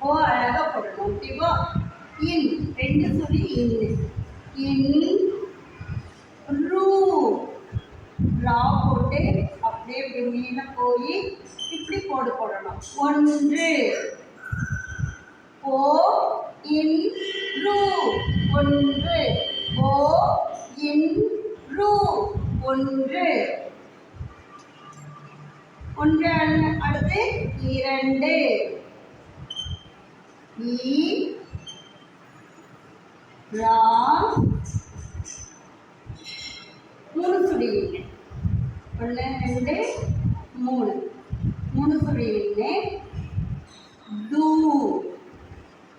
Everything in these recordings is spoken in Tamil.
ஓ அழகாக போடணும். ஓகேவா? இன் 2 சுழி இன் ரூ ரா போட்டு அப்படியே வெளியில போய் இப்படி போடணும். 1 ஓ இன் ரூ 1 ஓ இன் ரூ 1 அடுத்து 2 ஈ ரா 3 சுழி 1 2 3 சுழி டூ.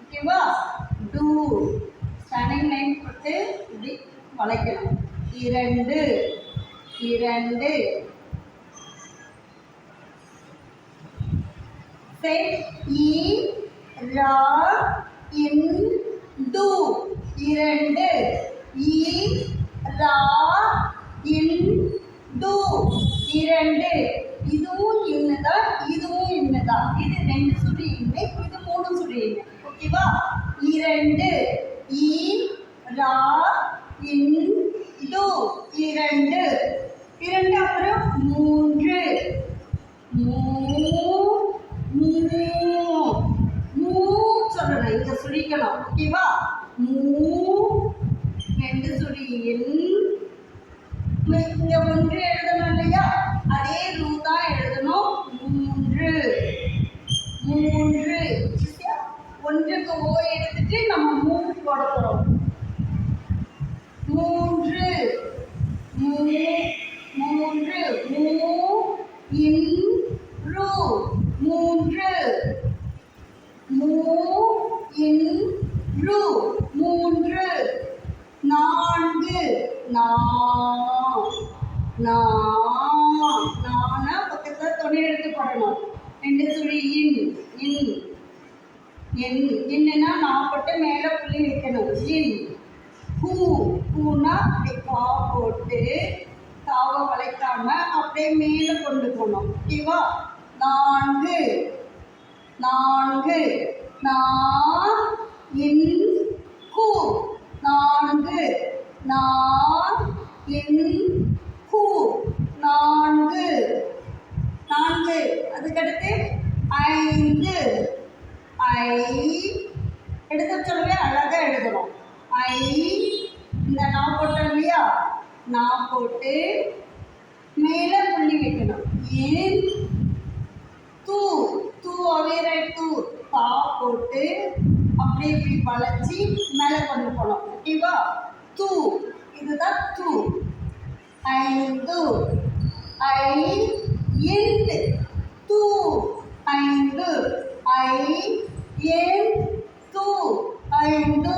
ஓகேவா? டூ ஸ்டாண்டிங் லைன் போட்டு இப்படி வளைக்கணும். 2 இ ரா in to 2 E raw in to 2 இதுவும் இன்னதான் இதுவும் இன்னதான். இது 2 சுழி இன்னு, இது 3 சுழி இன்னு. ஓகேவா? 2 இ ரா இன் டு 2 அப்புறம் 3 சொல்லணும். இங்க சுழிக்கணும். ஓகேவா? 2 சுழி இங்க 1 எழுதணும் இல்லையா? அதே ரூ தான் எழுதணும். 3 ஒன்றுக்கு ஓ எடுத்துட்டு நம்ம 3 போட போறோம். 3 இன் ரூ 3 இன் ரூ 3 4 நானா பக்கத்துல துணை எடுத்து போடணும். 2 சுழி என்னன்னா நான் போட்டு மேல புள்ளி வைக்கணும். இன் பூனா அப்படி கா போட்டு காவை வளைக்காம அப்படியே மேல கொண்டு போகணும். ஓகேவா? 4 இன் கூ 4 அதுக்கடுத்து 5 எடுத்து சொல்லவே அழகா எழுதணும். இந்த நான் போட்டோம் இல்லையா? நான் போட்டு மேல புள்ளி வைக்கணும். ஏன் தூ அவே ரைட் தூ பா போட்டு அப்படியே இப்படி வளைச்சி மேல கொண்டு போகணும். ஓகேவா? தூ இதுதான் தூ. 5 இன் தூ 5 இன் தூ 5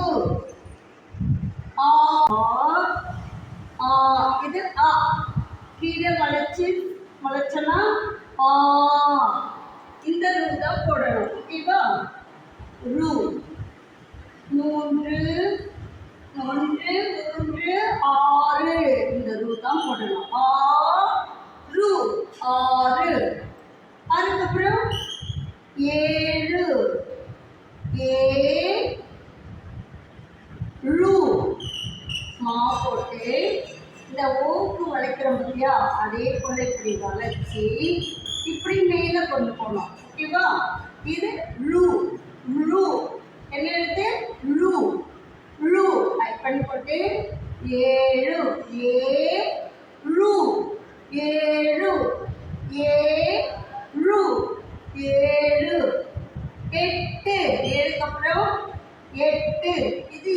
இது கீழே வளைச்சனா இந்த ரூ தான் போடணும். ஓகேவா? ரூ 3 6 இந்த ரூ தான் போடணும். ரூ 6 அதுக்கப்புறம் 7 ரூ மா போட்டு இந்த ஓக்கு வளைக்கிறோம் இல்லையா? அதே போல இப்படி வளைச்சி இப்படி மேல கொண்டு போகணும். ஓகேவா? இது ரூ என்ன எழுத்து? ரூ டைப் பண்ணி போட்டு 7 ரூ 7 8 7க்கு அப்புறம் 8 இது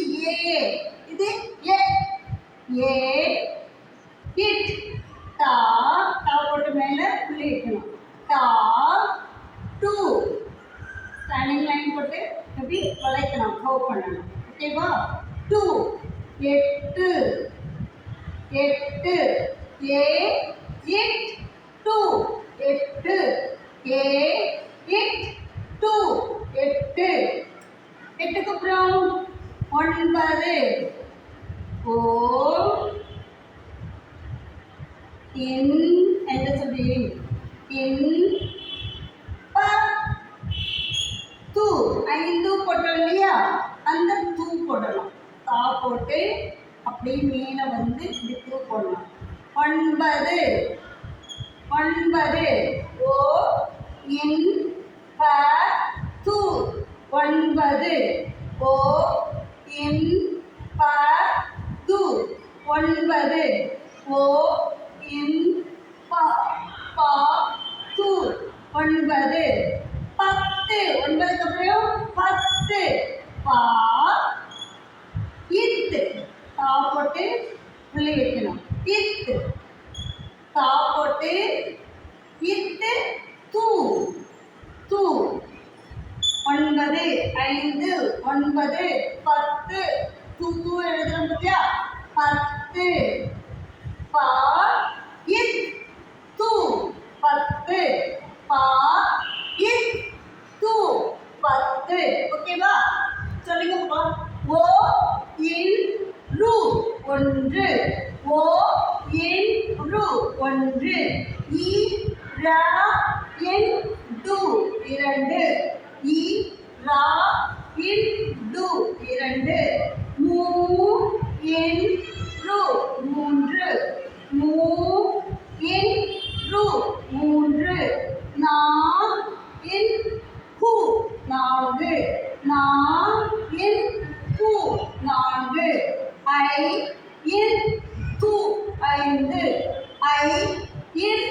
இது இட் டா போட்டு மேல புள்ளி வைக்கணும். டா 2 ஸ்டாண்டிங் லைன் போட்டு எப்படி வளைக்கணும், கோ பண்ணணும். ஓகேவா? 2 8 இட் 2 8 8க்கு அப்புறம் 9 ஓ இன் என்ன சொல்றீங்க? இன் ப தூ 5 ஐந்து போட்டோம் இல்லையா, அந்த தூ போடலாம். தா போட்டு அப்படியே மேலே வந்து இப்படி தூ போடலாம். ஒன்பது ஒன்பது ஓ இன் ப து ஒன்பது ஓ இன் ப து ஒன்பது ஓ இன் ப ப து ஒன்பது. பத்து ஒன்பதுக்கு அப்புறம் பத்து பா இத்து தா போட்டு புள்ளி வைக்கணும். இத்து தா போட்டு இத்து தூ தூ ஒன்பது ஐந்து ஒன்பது பத்து தூ தூ எழுதுறோம் பார்த்தியா, பத்து பா இத் தூ பத்து பா இத் தூ பத்து. ஓகேவா, சொல்லுங்கப்பா. ஓ இன் ரு ஒன்று ஓ இன் ரு ஒன்று இ ரா இன் டு இரண்டு இ ரா இன் டு இரண்டு மூ இன் ரு மூன்று மூ இன் ரு மூன்று நா இன் கு நான்கு நா இன் கு நான்கு ஐ இன் து ஐந்து ஐ இன்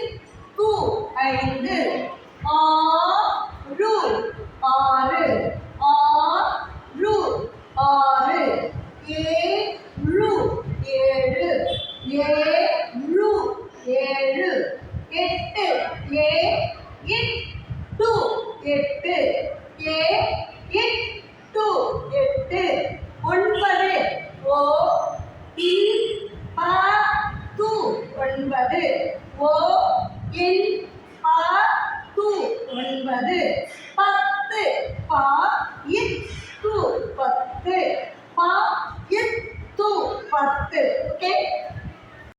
து ஐந்து ஆறு ஆறு ஆறு ஆறு ஏழு ஏழு ஏழு ஏழு எட்டு எட்டு எட்டு எட்டு எட்டு ஒன்பது ஓ இன் ப து ஒன்பது ஓ இன்